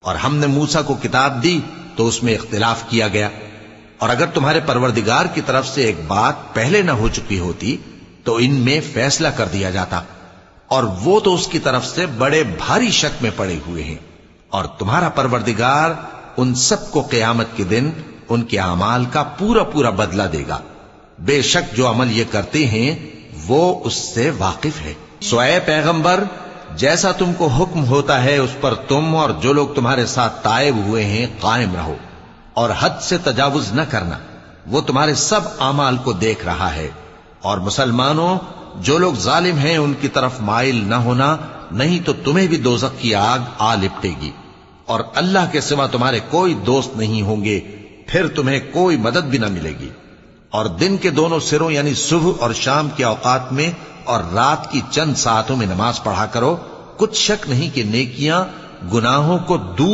اور ہم نے موسیٰ کو کتاب دی تو اس میں اختلاف کیا گیا، اور اگر تمہارے پروردگار کی طرف سے ایک بات پہلے نہ ہو چکی ہوتی تو ان میں فیصلہ کر دیا جاتا، اور وہ تو اس کی طرف سے بڑے بھاری شک میں پڑے ہوئے ہیں۔ اور تمہارا پروردگار ان سب کو قیامت کے دن ان کے اعمال کا پورا پورا بدلہ دے گا، بے شک جو عمل یہ کرتے ہیں وہ اس سے واقف ہے۔ سو اے پیغمبر، جیسا تم کو حکم ہوتا ہے اس پر تم اور جو لوگ تمہارے ساتھ تائب ہوئے ہیں قائم رہو، اور حد سے تجاوز نہ کرنا، وہ تمہارے سب اعمال کو دیکھ رہا ہے۔ اور مسلمانوں، جو لوگ ظالم ہیں ان کی طرف مائل نہ ہونا، نہیں تو تمہیں بھی دوزخ کی آگ آ لپٹے گی، اور اللہ کے سوا تمہارے کوئی دوست نہیں ہوں گے، پھر تمہیں کوئی مدد بھی نہ ملے گی۔ اور دن کے دونوں سروں یعنی صبح اور شام کے اوقات میں اور رات کی چند ساعتوں میں نماز پڑھا کرو، کچھ شک نہیں کہ نیکیاں گناہوں کو دور